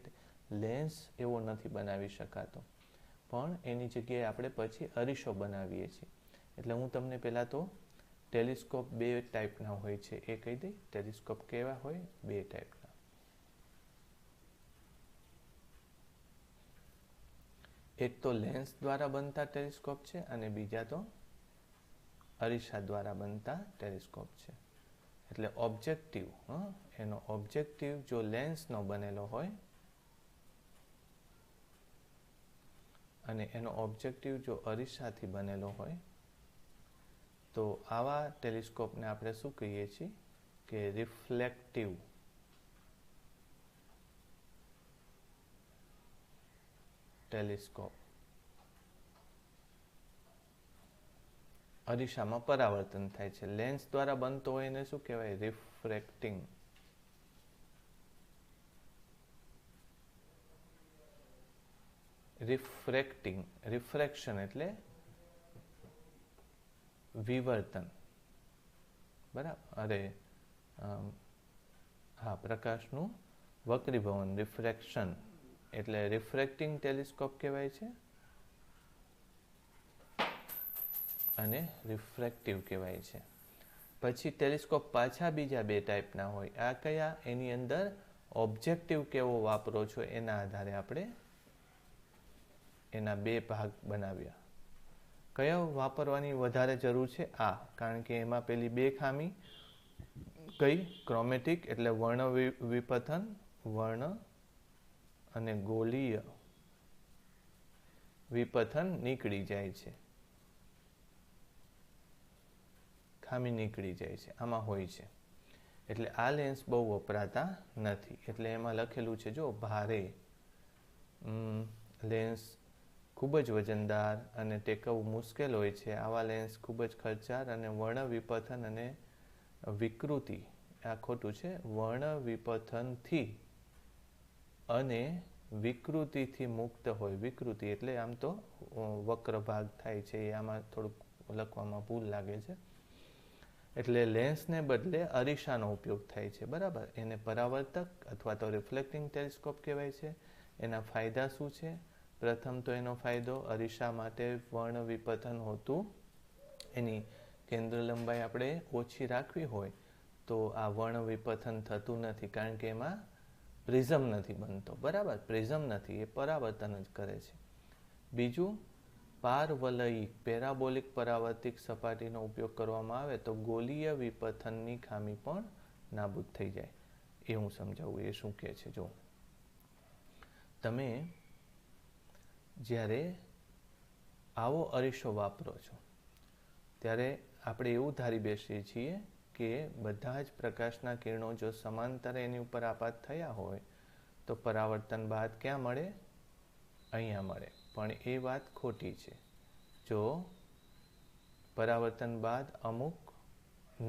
લેન્સ એવો નથી બનાવી શકાતો, પણ એની જગ્યાએ આપણે પછી અરીસો બનાવીએ છીએ. એટલે હું તમને પહેલાં તો ટેલિસ્કોપ 2 ટાઈપના હોય છે એ કહી દઈ. ટેલિસ્કોપ કેવા હોય? 2 ટાઈપના. એક તો લેન્સ દ્વારા બનતા ટેલિસ્કોપ છે અને બીજા તો અરીસા દ્વારા બનતા ટેલિસ્કોપ છે. એટલે ઓબ્જેક્ટિવ, એનો ઓબ્જેક્ટિવ જો લેન્સનો બનેલો હોય અને એનો ઓબ્જેક્ટિવ જો અરીસાથી બનેલો હોય તો આવા ટેલિસ્કોપને આપણે શું કહીએ છીએ? કે રિફ્લેક્ટિવ ટેલિસ્કોપ. અરીસામાં પરાવર્તન થાય છે. લેન્સ દ્વારા બનતો હોય એને શું કહેવાય? રિફ્રેક્ટિંગ. રિફ્રેક્શન એટલે વિવર્તન. બરાબર. પ્રકાશનું વક્રીભવન, રિફ્રેક્શન એટલે રિફ્રેક્ટિંગ ટેલિસ્કોપ કહેવાય છે અને રિફ્રેક્ટિવ કહેવાય છે. પછી ટેલિસ્કોપ પાછા બીજા 2 ટાઈપના હોય. આ કયા? એની અંદર ઓબ્જેક્ટિવ કેવો વાપરો છો એના આધારે આપણે એના 2 ભાગ બનાવ્યા. કયો વાપરવાની વધારે જરૂર છે? આ. કારણ કે એમાં પેલી 2 ખામી કઈ? ક્રોમેટિક એટલે વર્ણ વિપથન, વર્ણ અને ગોલીય વિપથન નીકળી જાય છે. ખામી નીકળી જાય છે, આમાં હોય છે. એટલે આ લેન્સ બહુ વપરાતા નથી. એટલે એમાં લખેલું છે જો ભારે લેન્સ ખૂબ જ વજનદાર અને ટેકવવું મુશ્કેલ હોય છે. આવા લેન્સ ખૂબ જ ખર્ચાળ અને વર્ણ વિપથન અને વિકૃતિ, આ ખોટું છે, વર્ણ વિપથનથી અને વિકૃતિથી મુક્ત હોય. વિકૃતિ એટલે આમ તો વક્ર ભાગ થાય છે, એ આમાં થોડુંક લખવામાં ભૂલ લાગે છે. એટલે લેન્સને બદલે અરીસાનો ઉપયોગ થાય છે, બરાબર. એને પરાવર્તક અથવા તો રિફ્લેક્ટિંગ ટેલિસ્કોપ કહેવાય છે. એના ફાયદા શું છે? પ્રથમ તો એનો ફાયદો, અરીસા માટે વર્ણ વિપથન હોતું, એની કેન્દ્ર લંબાઈ આપણે ઓછી રાખવી હોય તો આ વર્ણ વિપથન થતું નથી, કારણ કે એમાં પ્રિઝમ નથી બનતો, બરાબર. પ્રિઝમ નથી, એ પરાવર્તન જ કરે છે. બીજું, પારવલયિક પેરાબોલિક પરાવર્તિક સપાટીનો ઉપયોગ કરવામાં આવે તો ગોલીય વિપથનની ખામી પણ નાબૂદ થઈ જાય. એ હું સમજાવું એ શું કહે છે. જો તમે જ્યારે આવો અરીસો વાપરો છો ત્યારે આપણે એવું ધારી બેસીએ છીએ કે બધા જ પ્રકાશના કિરણો જો સમાંતર એની ઉપર આપાત થયા હોય તો પરાવર્તન બાદ ક્યાં મળે? અહીંયા મળે. પણ એ વાત ખોટી છે. જો પરાવર્તન બાદ અમુક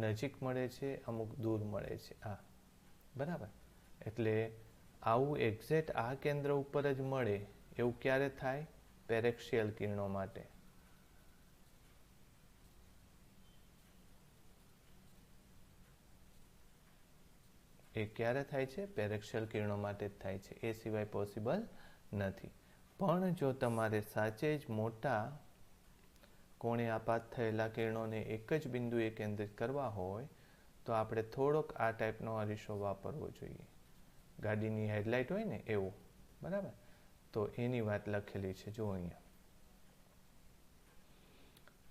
નજીક મળે છે, અમુક દૂર મળે છે, બરાબર. એટલે આવું એક્ઝેક્ટ આ કેન્દ્ર ઉપર જ મળે એવું ક્યારે થાય? પેરેક્સિયલ કિરણો માટે. એ ક્યારે થાય છે? પેરેક્સિયલ કિરણો માટે જ થાય છે, એ સિવાય પોસિબલ નથી. પણ જો તમારે સાચે જ મોટા કોણે આપાત થયેલા કિરણોને એક જ બિંદુએ કેન્દ્રિત કરવા હોય તો આપણે થોડોક આ ટાઈપનો અરીસો વાપરવો જોઈએ. ગાડીની હેડલાઇટ હોય ને એવો, બરાબર. તો એની વાત લખેલી છે, જો અહીંયા.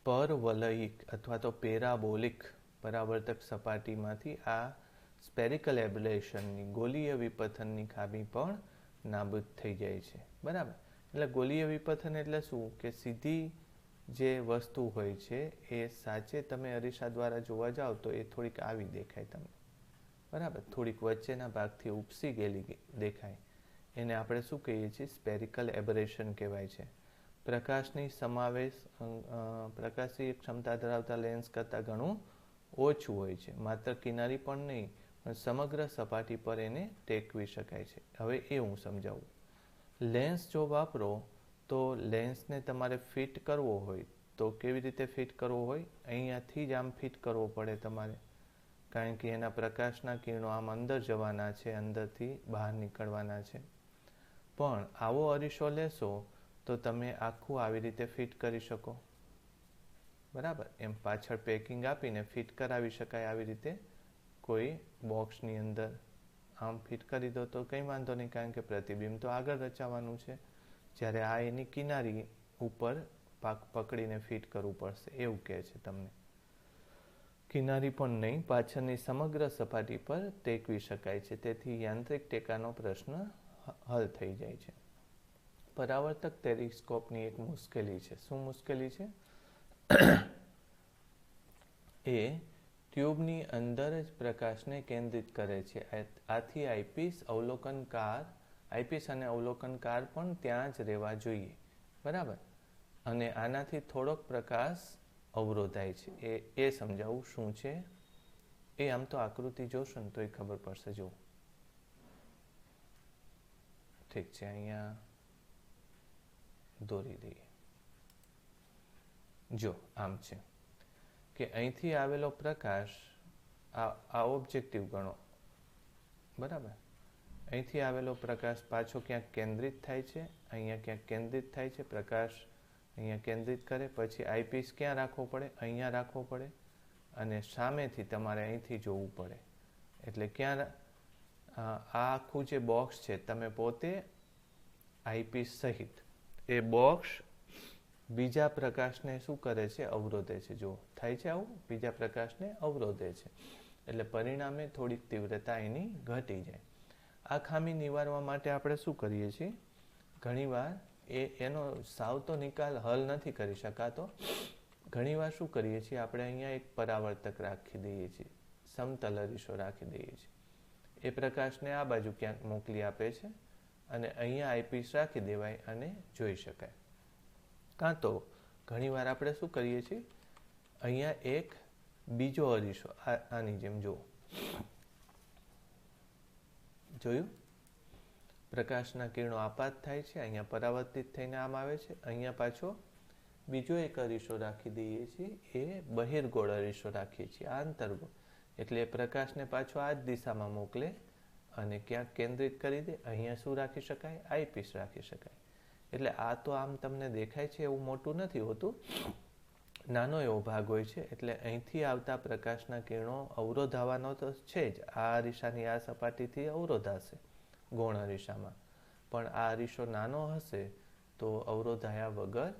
પરવલયિક અથવા તો પેરાબોલિક પરાવર્તક સપાટીમાંથી આ સ્પેરિકલ એબ્લેશનની ગોલીય વિપથનની ખામી પણ નાબૂદ થઈ જાય છે, બરાબર. એટલે ગોલીય વિપથન એટલે શું? કે સીધી જે વસ્તુ હોય છે એ સાચે તમે અરીસા દ્વારા જોવા જાઓ તો એ થોડીક આવી દેખાય તમને, બરાબર. થોડીક વચ્ચેના ભાગથી ઉપસી ગયેલી દેખાય. એને આપણે શું કહીએ છીએ? સ્પેરિકલ એબરેશન કહેવાય છે. પ્રકાશની પ્રકાશી ક્ષમતા ધરાવતા લેન્સ કરતાં ઘણું ઓછું હોય છે. માત્ર કિનારી પણ નહીં પણ સમગ્ર સપાટી પર એને ટેકવી શકાય છે. હવે એ હું સમજાવું. લેન્સ જો વાપરો તો લેન્સને તમારે ફિટ કરવો હોય તો કેવી રીતે ફિટ કરવો હોય? અહીંયાથી જ આમ ફિટ કરવો પડે તમારે, કારણ કે એના પ્રકાશના કિરણો આમ અંદર જવાના છે, અંદરથી બહાર નીકળવાના છે. પણ આવો અરીસો લેશો તો તમે આખું આવી રીતે ફિટ કરી શકો, બરાબર. એમ પાછળ પેકિંગ આપીને ફિટ કરાવી શકાય આવી રીતે કોઈ બોક્સની અંદર. આમ ફિટ કરી દો તો કંઈ વાંધો નહીં, કારણ કે પ્રતિબિંબ તો આગળ રચાવાનું છે. જ્યારે આ એની કિનારી ઉપર પકડીને ફિટ કરવું પડશે એવું કહે છે તમને. કિનારી પણ નહીં, પાછળની સમગ્ર સપાટી પર ટેકવી શકાય છે. તેથી યાંત્રિક ટેકાનો પ્રશ્ન હલ થઈ જાય છે. પરાવર્તક ટેલિસ્કોપની એક મુશ્કેલી છે. શું મુશ્કેલી છે? એ ટ્યુબની અંદર જ પ્રકાશને કેન્દ્રિત કરે છે. આથી આઈપીસ અને અવલોકનકાર પણ ત્યાં જ રહેવા જોઈએ, બરાબર. અને આનાથી થોડોક પ્રકાશ અવરોધાય છે. એ સમજાવું શું છે એ. આમ તો આકૃતિ જોશો ને તો એ ખબર પડશે. જો ઠીક છે, અહીંયા દોરી દઈએ. જો આમ છે કે અહીંથી આવેલો પ્રકાશ આ ઓબ્જેક્ટિવ ગણો, બરાબર. અહીંથી આવેલો પ્રકાશ પાછો ક્યાંક કેન્દ્રિત થાય છે, અહીંયા ક્યાંક કેન્દ્રિત થાય છે. પ્રકાશ અહીંયા કેન્દ્રિત કરે, પછી આઈપીસ ક્યાં રાખવો પડે? અહીંયા રાખવો પડે. અને સામેથી તમારે અહીંથી જોવું પડે. એટલે ક્યાં આ આખું જે બોક્સ છે તમે પોતે આઈપીસ સહિત એ બોક્સ બીજા પ્રકાશને શું કરે છે? અવરોધે છે. જો થાય છે આવું, બીજા પ્રકાશને અવરોધે છે. એટલે પરિણામે થોડીક તીવ્રતા એની ઘટી જાય. આ ખામી નિવારવા માટે આપણે શું કરીએ છીએ? ઘણીવાર એનો સાવ તો નિકાલ હલ નથી કરી શકાતો. ઘણીવાર શું કરીએ છીએ? આપણે અહીંયા એક પરાવર્તક રાખી દઈએ છીએ, સમતલ અરીસો રાખી દઈએ છીએ. એ પ્રકાશને આ બાજુ ક્યાંક મોકલી આપે છે અને અહીંયા આઈપીસ રાખી દેવાય અને જોઈ શકાય. કાં તો ઘણીવાર આપણે શું કરીએ છીએ? અહીંયા એક બીજો અરીસો આની જેમ જુઓ, જોયું? પ્રકાશના કિરણો આપાત થાય છે, અહીંયા પરાવર્તિત થઈને આમ આવે છે, અહીંયા પાછો બીજો એક અરીસો રાખી દઈએ છીએ, એ બહિર્ગોળ અરીસો રાખીએ છીએ, આ અંતર્ગોળ. એટલે પ્રકાશને પાછો આ જ દિશામાં મોકલે અને ક્યાંક કેન્દ્રિત કરી દે. અહીંયા શું રાખી શકાય? આઈપીસ રાખી શકાય. એટલે આ તો આમ તમને દેખાય છે એવું મોટું નથી હોતું, નાનો એવો ભાગ હોય છે. એટલે અહીંથી આવતા પ્રકાશના કિરણો અવરોધાવાનો તો છે જ, આ અરીસાની આ સપાટીથી અવરોધાશે ગૌણ અરીસામાં, પણ આ અરીસો નાનો હશે તો અવરોધાયા વગર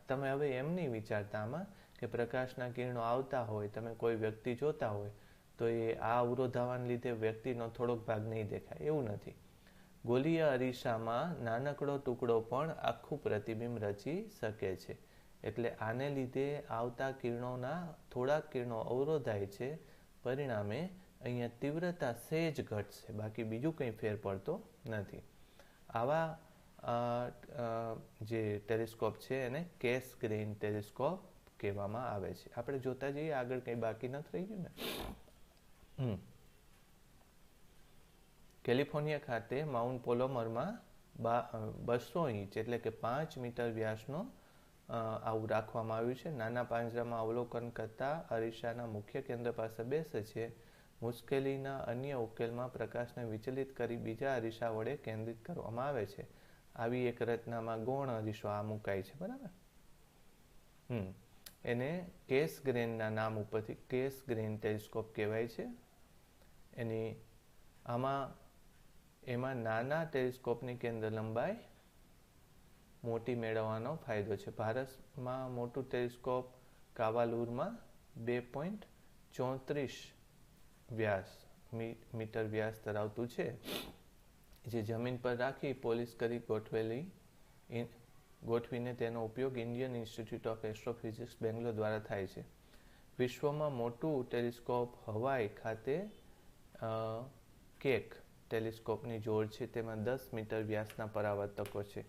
તમે હવે એમ નહીં વિચારતા આમાં કે પ્રકાશના કિરણો આવતા હોય, તમે કોઈ વ્યક્તિ જોતા હોય તો એ આ અવરોધાવાને લીધે વ્યક્તિનો થોડોક ભાગ નહીં દેખાય, એવું નથી. ગોલીય અરીસામાં નાનકડો ટુકડો પણ આખું પ્રતિબિંબ રચી શકે છે. એટલે આને લીધે આવતા કિરણોના થોડાક કિરણો અવરોધાય છે, પરિણામે અહીંયા તીવ્રતા સહેજ ઘટશે, બાકી બીજું કંઈ ફેર પડતો નથી. આવા જે ટેલિસ્કોપ છે એને કેસ ગ્રેઇન ટેલિસ્કોપ કહેવામાં આવે છે. આપણે જોતા જઈએ આગળ, કંઈ બાકી નથી રહી ગયું ને. કેલિફોર્નિયા ખાતે માઉન્ટ પોલોમરમાં 200 ઇંચ એટલે કે 5 મીટર વ્યાસનો આવું રાખવામાં આવ્યું છે. નાના પાંજરામાં અવલોકન કરતા અરીસાના મુખ્ય કેન્દ્ર પાસે બેસે છે. મુશ્કેલીના અન્ય ઉકેલમાં પ્રકાશને વિચલિત કરી બીજા અરીસા વડે કેન્દ્રિત કરવામાં આવે છે. આવી એક રચનામાં ગૌણ અરીસો આ મુકાય છે, બરાબર. એને કેસ ગ્રેનના નામ ઉપરથી કેસ ગ્રેન ટેલિસ્કોપ કહેવાય છે. એમાં નાના ટેલિસ્કોપની કેન્દ્ર લંબાઈ મોટી મેળવવાનો ફાયદો છે. ભારતમાં મોટું ટેલિસ્કોપ કાવાલુરમાં 2.34 મીટર વ્યાસ ધરાવતું છે, જે જમીન પર રાખી પોલિશ કરી ગોઠવીને તેનો ઉપયોગ Indian institute of astrophysics Bangalore દ્વારા થાય છે. વિશ્વમાં મોટું ટેલિસ્કોપ હવાઈ ખાતે કેક ટેલિસ્કોપની જોડ છે, તેમાં 10 મીટર વ્યાસના પરાવર્તકો છે.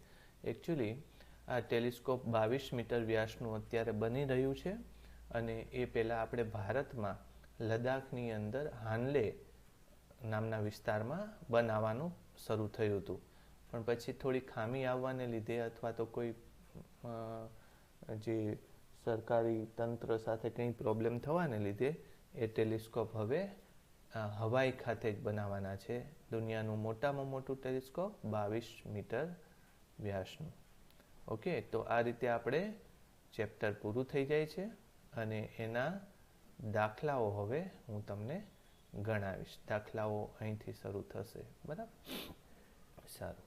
એકચ્યુઅલી આ ટેલિસ્કોપ 22 મીટર વ્યાસનું અત્યારે બની રહ્યું છે, અને એ પહેલાં આપણે ભારતમાં લદ્દાખની અંદર હાનલે નામના વિસ્તારમાં બનાવવાનું શરૂ થયું હતું, પણ પછી થોડી ખામી આવવાને લીધે અથવા તો કોઈ જે સરકારી તંત્ર સાથે કંઈ પ્રોબ્લેમ થવાને લીધે એ ટેલિસ્કોપ હવે હવાઈ ખાતે જ બનાવવાના છે. દુનિયાનું મોટામાં મોટું ટેલિસ્કોપ 22 મીટર વ્યાસનું. ઓકે, તો આ રીતે આપણે ચેપ્ટર પૂરું થઈ જાય છે, અને એના દાખલાઓ હવે હું તમને ગણાવીશ. દાખલાઓ અહીંથી શરૂ થશે, બરાબર. સારું.